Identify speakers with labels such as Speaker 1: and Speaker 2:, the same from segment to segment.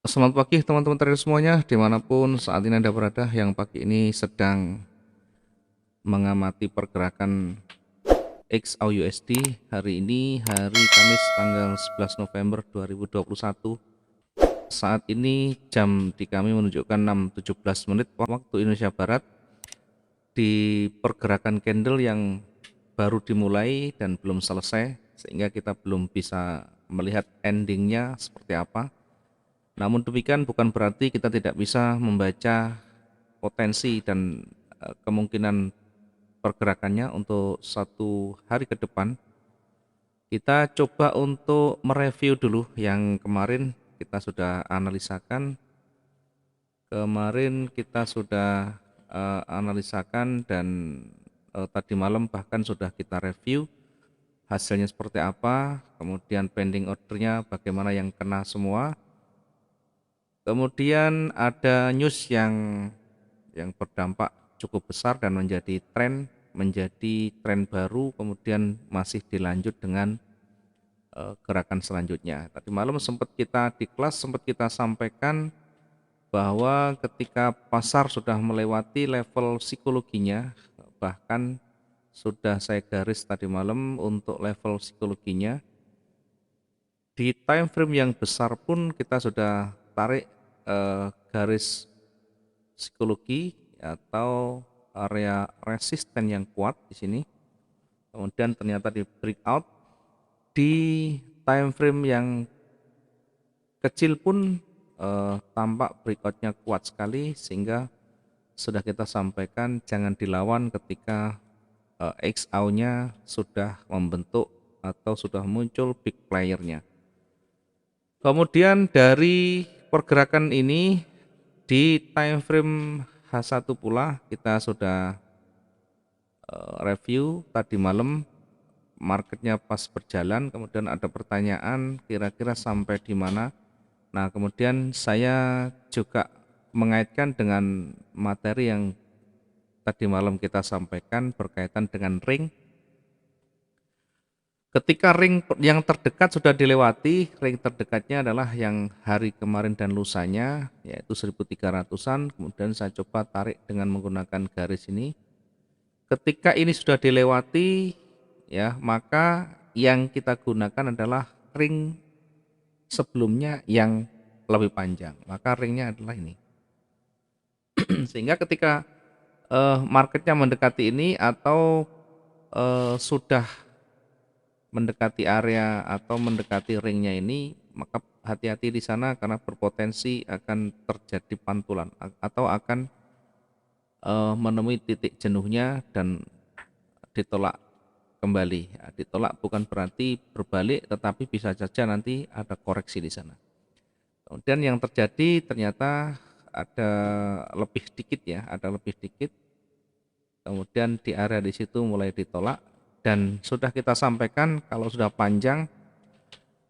Speaker 1: Selamat pagi teman-teman trader semuanya, dimanapun saat ini Anda berada, yang pagi ini sedang mengamati pergerakan XAUUSD. Hari ini hari Kamis tanggal 11 November 2021. Saat ini jam di kami menunjukkan 6.17 menit waktu Indonesia Barat, di pergerakan candle yang baru dimulai dan belum selesai, sehingga kita belum bisa melihat endingnya seperti apa. Namun demikian bukan berarti kita tidak bisa membaca potensi dan kemungkinan pergerakannya untuk satu hari ke depan. Kita coba untuk mereview dulu yang kemarin kita sudah analisakan. Kemarin kita sudah analisakan dan tadi malam bahkan sudah kita review hasilnya seperti apa, kemudian pending ordernya bagaimana yang kena semua. Kemudian ada news yang berdampak cukup besar dan menjadi tren baru, kemudian masih dilanjut dengan gerakan selanjutnya. Tadi malam sempat kita di kelas sempat kita sampaikan bahwa ketika pasar sudah melewati level psikologinya, bahkan sudah saya garis tadi malam untuk level psikologinya, di time frame yang besar pun kita sudah tarik garis psikologi atau area resisten yang kuat di sini. Kemudian ternyata di breakout di time frame yang kecil pun tampak breakoutnya kuat sekali, sehingga sudah kita sampaikan jangan dilawan ketika XAU-nya sudah membentuk atau sudah muncul big player-nya. Kemudian dari pergerakan ini di time frame H1 pula kita sudah review tadi malam, marketnya pas berjalan, kemudian ada pertanyaan kira-kira sampai di mana. Nah, kemudian saya juga mengaitkan dengan materi yang tadi malam kita sampaikan berkaitan dengan ring. Ketika ring yang terdekat sudah dilewati, ring terdekatnya adalah yang hari kemarin dan lusanya, yaitu 1300-an. Kemudian saya coba tarik dengan menggunakan garis ini. Ketika ini sudah dilewati, ya, maka yang kita gunakan adalah ring sebelumnya yang lebih panjang. Maka ringnya adalah ini. Sehingga ketika marketnya mendekati ini atau sudah mendekati area atau mendekati ringnya ini, maka hati-hati di sana karena berpotensi akan terjadi pantulan atau akan menemui titik jenuhnya dan ditolak kembali. Ya, ditolak bukan berarti berbalik, tetapi bisa saja nanti ada koreksi di sana. Kemudian yang terjadi ternyata ada lebih dikit, ya, ada lebih dikit. Kemudian di area di situ mulai ditolak, dan sudah kita sampaikan kalau sudah panjang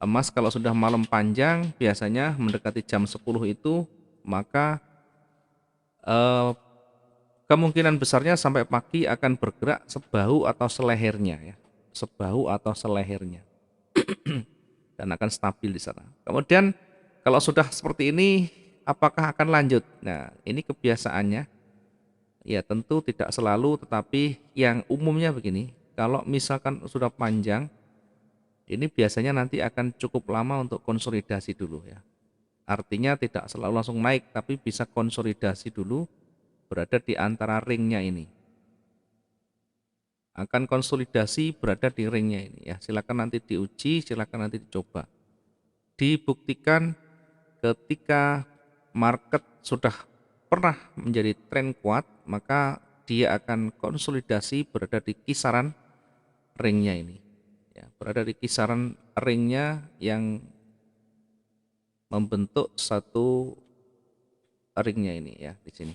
Speaker 1: emas, kalau sudah malam panjang biasanya mendekati jam 10 itu, maka eh, kemungkinan besarnya sampai pagi akan bergerak sebahu atau selehernya, ya, sebahu atau selehernya, dan akan stabil di sana. Kemudian kalau sudah seperti ini, apakah akan lanjut? Nah, ini kebiasaannya, ya tentu tidak selalu, tetapi yang umumnya begini, kalau misalkan sudah panjang, ini biasanya nanti akan cukup lama untuk konsolidasi dulu, ya. Artinya tidak selalu langsung naik, tapi bisa konsolidasi dulu, berada di antara ringnya ini. Akan konsolidasi berada di ringnya ini, ya. Silakan nanti diuji, silakan nanti dicoba. Dibuktikan ketika market sudah pernah menjadi tren kuat, maka dia akan konsolidasi berada di kisaran ringnya ini, ya, berada di kisaran ringnya yang membentuk satu ringnya ini, ya, di sini.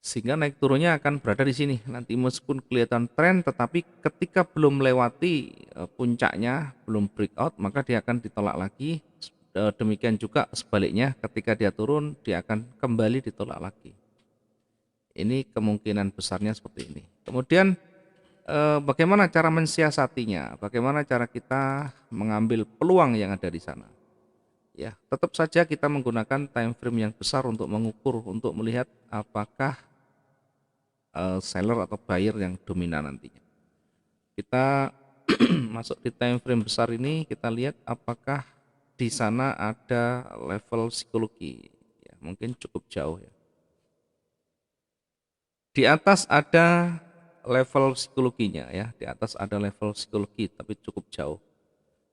Speaker 1: Sehingga naik turunnya akan berada di sini. Nanti meskipun kelihatan tren, tetapi ketika belum melewati puncaknya, belum breakout, maka dia akan ditolak lagi. Demikian juga sebaliknya, ketika dia turun, dia akan kembali ditolak lagi. Ini kemungkinan besarnya seperti ini. Kemudian bagaimana cara mensiasatinya? Bagaimana cara kita mengambil peluang yang ada di sana? Ya, tetap saja kita menggunakan time frame yang besar untuk mengukur, untuk melihat apakah seller atau buyer yang dominan nantinya. Kita masuk di time frame besar ini, kita lihat apakah di sana ada level psikologi. Ya, mungkin cukup jauh ya. Di atas ada level psikologinya ya, di atas ada level psikologi tapi cukup jauh.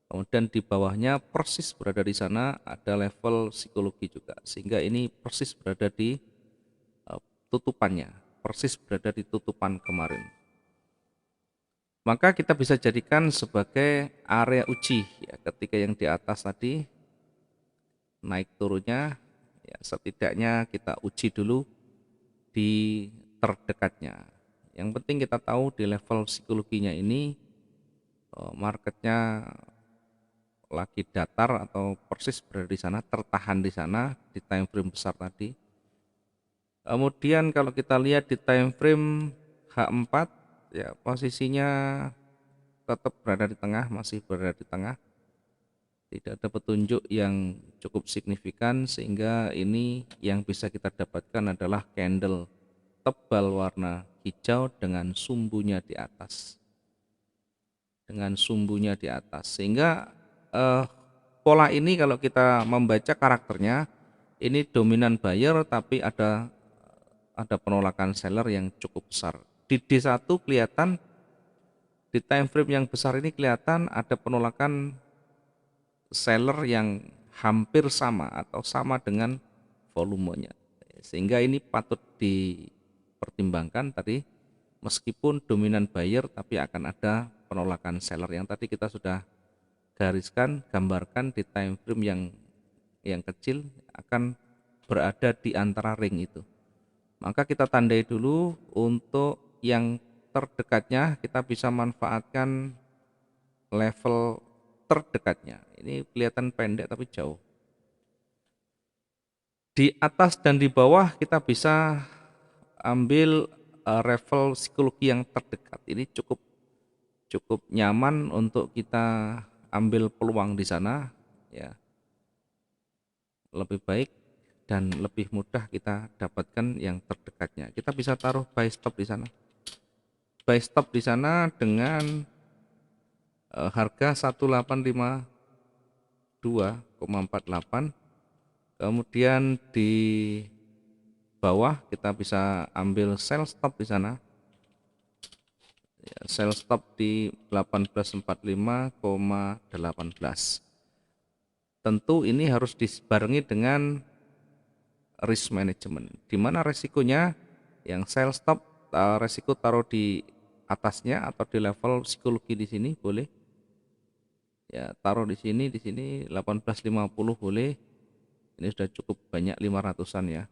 Speaker 1: Kemudian di bawahnya persis berada di sana ada level psikologi juga, sehingga ini persis berada di tutupannya, persis berada di tutupan kemarin. Maka kita bisa jadikan sebagai area uji ya, ketika yang di atas tadi naik turunnya ya, setidaknya kita uji dulu di terdekatnya. Yang penting kita tahu di level psikologinya ini marketnya lagi datar atau persis berada di sana, tertahan di sana di time frame besar tadi. Kemudian kalau kita lihat di time frame H4 ya, posisinya tetap berada di tengah, masih berada di tengah. Tidak ada petunjuk yang cukup signifikan, sehingga ini yang bisa kita dapatkan adalah candle tebal warna hijau dengan sumbunya di atas. Sehingga eh, pola ini kalau kita membaca karakternya, ini dominan buyer tapi ada penolakan seller yang cukup besar. Di D1 kelihatan, di time frame yang besar ini kelihatan ada penolakan seller yang hampir sama atau sama dengan volumenya. Sehingga ini patut dipertimbangkan tadi, meskipun dominan buyer tapi akan ada penolakan seller yang tadi kita sudah gariskan, gambarkan di time frame yang kecil akan berada di antara ring itu. Maka kita tandai dulu untuk yang terdekatnya, kita bisa manfaatkan level terdekatnya. Ini kelihatan pendek tapi jauh. Di atas dan di bawah kita bisa ambil level psikologi yang terdekat. Ini cukup cukup nyaman untuk kita ambil peluang di sana ya. Lebih baik dan lebih mudah kita dapatkan yang terdekatnya. Kita bisa taruh buy stop di sana. Buy stop di sana dengan harga 1852,48. Kemudian di bawah kita bisa ambil sell stop di sana. Sell stop di 1845,18. Tentu ini harus dibarengi dengan risk management, di mana resikonya yang sell stop resiko taruh di atasnya atau di level psikologi di sini boleh ya, taruh di sini 1850 boleh. Ini sudah cukup banyak 500-an ya.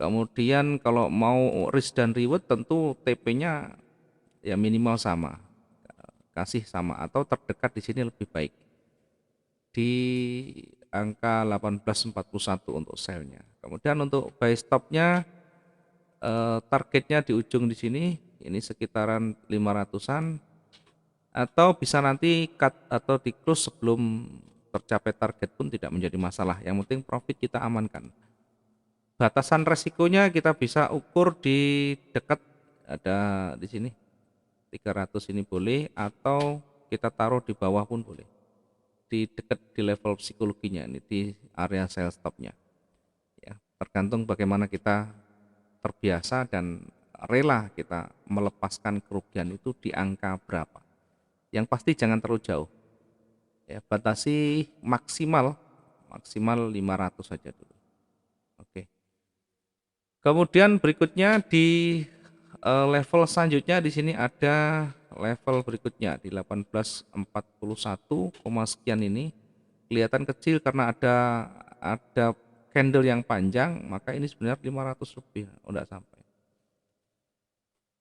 Speaker 1: Kemudian kalau mau risk dan reward tentu TP-nya ya minimal sama, kasih sama atau terdekat di sini lebih baik di angka 1841 untuk sell-nya. Kemudian untuk buy stop-nya targetnya di ujung di sini, ini sekitaran 500-an, atau bisa nanti cut atau di close sebelum tercapai target pun tidak menjadi masalah. Yang penting profit kita amankan. Batasan resikonya kita bisa ukur di dekat, ada di sini 300 ini boleh, atau kita taruh di bawah pun boleh. Di dekat di level psikologinya ini di area sell stopnya. Ya, tergantung bagaimana kita terbiasa dan rela kita melepaskan kerugian itu di angka berapa. Yang pasti jangan terlalu jauh. Ya, batasi maksimal maksimal 500 saja dulu. Oke. Kemudian berikutnya di level selanjutnya di sini ada level berikutnya di 1841, sekian ini kelihatan kecil karena ada candle yang panjang, maka ini sebenarnya 500 lebih, enggak sampai.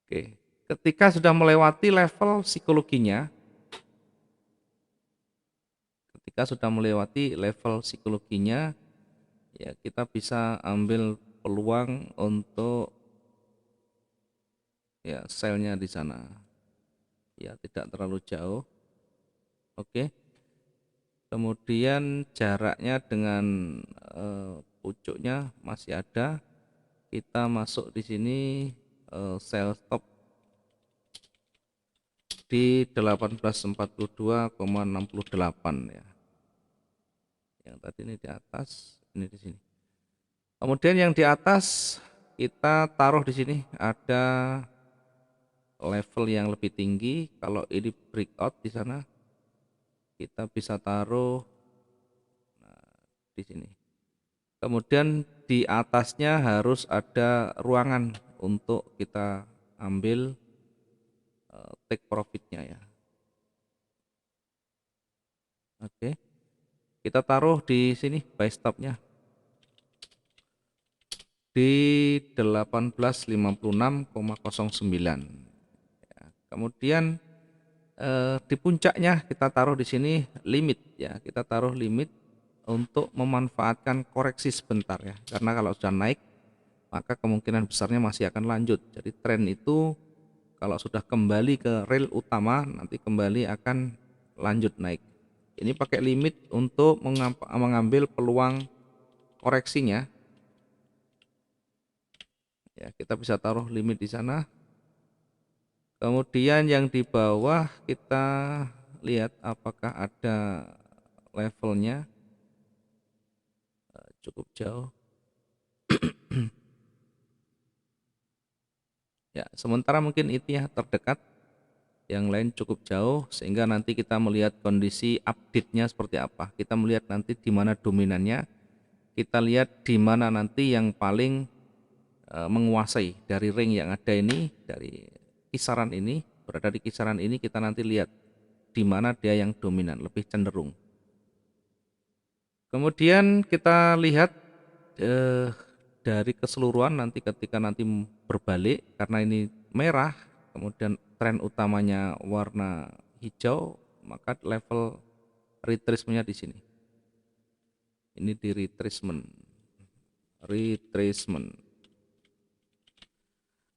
Speaker 1: Oke. Ketika sudah melewati level psikologinya, ya kita bisa ambil peluang untuk ya sell-nya di sana. Ya, tidak terlalu jauh. Oke. Kemudian jaraknya dengan pucuknya masih ada. Kita masuk di sini sell stop di 1842,68 ya. Yang tadi ini di atas, ini di sini. Kemudian yang di atas kita taruh di sini ada level yang lebih tinggi. Kalau ini breakout di sana, kita bisa taruh di sini. Kemudian di atasnya harus ada ruangan untuk kita ambil take profitnya ya. Oke, kita taruh di sini buy stopnya di 1856,09. Ya, kemudian di puncaknya kita taruh di sini limit ya, kita taruh limit untuk memanfaatkan koreksi sebentar ya, karena kalau sudah naik maka kemungkinan besarnya masih akan lanjut. Jadi tren itu kalau sudah kembali ke rel utama nanti kembali akan lanjut naik. Ini pakai limit untuk mengambil peluang koreksinya ya, kita bisa taruh limit di sana. Kemudian yang di bawah kita lihat apakah ada levelnya. Cukup jauh ya, sementara mungkin itu ya terdekat, yang lain cukup jauh, sehingga nanti kita melihat kondisi update-nya seperti apa. Kita melihat nanti di mana dominannya, kita lihat di mana nanti yang paling menguasai dari ring yang ada ini, dari kisaran ini, berada di kisaran ini, kita nanti lihat di mana dia yang dominan, lebih cenderung. Kemudian kita lihat dari keseluruhan nanti ketika nanti berbalik, karena ini merah, kemudian tren utamanya warna hijau, maka level retracement-nya di sini. Ini di retracement.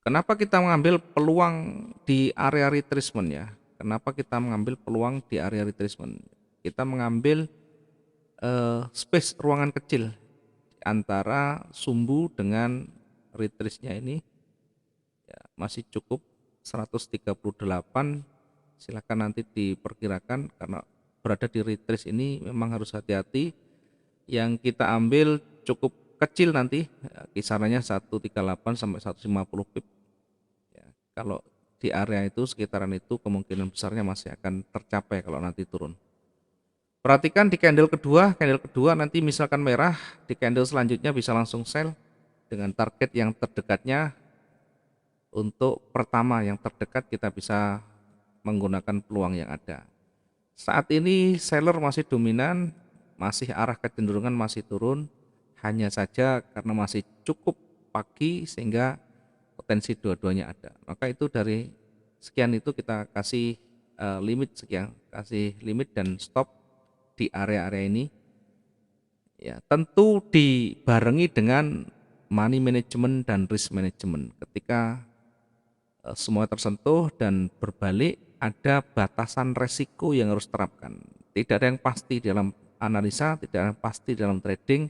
Speaker 1: Kenapa kita mengambil peluang di area retracement ya? Kenapa kita mengambil peluang di area retracement? Kita mengambil space ruangan kecil antara sumbu dengan retrace-nya ini ya, masih cukup 138. Silakan nanti diperkirakan, karena berada di retrace ini memang harus hati-hati. Yang kita ambil cukup kecil nanti ya, kisarannya 138 sampai 150 pip ya. Kalau di area itu sekitaran itu kemungkinan besarnya masih akan tercapai kalau nanti turun. Perhatikan di candle kedua nanti misalkan merah, di candle selanjutnya bisa langsung sell dengan target yang terdekatnya. Untuk pertama yang terdekat kita bisa menggunakan peluang yang ada. Saat ini seller masih dominan, masih arah kecenderungan masih turun, hanya saja karena masih cukup pagi sehingga potensi dua-duanya ada. Maka itu dari sekian itu kita kasih limit sekian, kasih limit dan stop di area-area ini ya, tentu dibarengi dengan money management dan risk management. Ketika semua tersentuh dan berbalik, ada batasan resiko yang harus terapkan. Tidak ada yang pasti dalam analisa, tidak ada yang pasti dalam trading,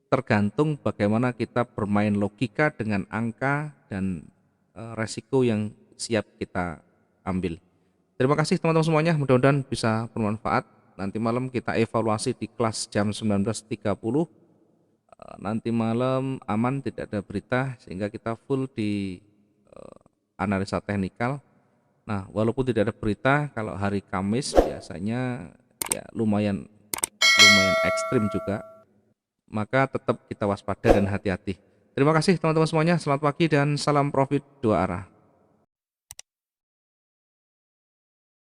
Speaker 1: tergantung bagaimana kita bermain logika dengan angka dan resiko yang siap kita ambil. Terima kasih teman-teman semuanya, mudah-mudahan bisa bermanfaat. Nanti malam kita evaluasi di kelas jam 19.30. Nanti malam aman, tidak ada berita, sehingga kita full di analisa teknikal. Nah, walaupun tidak ada berita, kalau hari Kamis biasanya ya lumayan ekstrim juga, maka tetap kita waspada dan hati-hati. Terima kasih teman-teman semuanya, selamat pagi dan salam profit dua arah.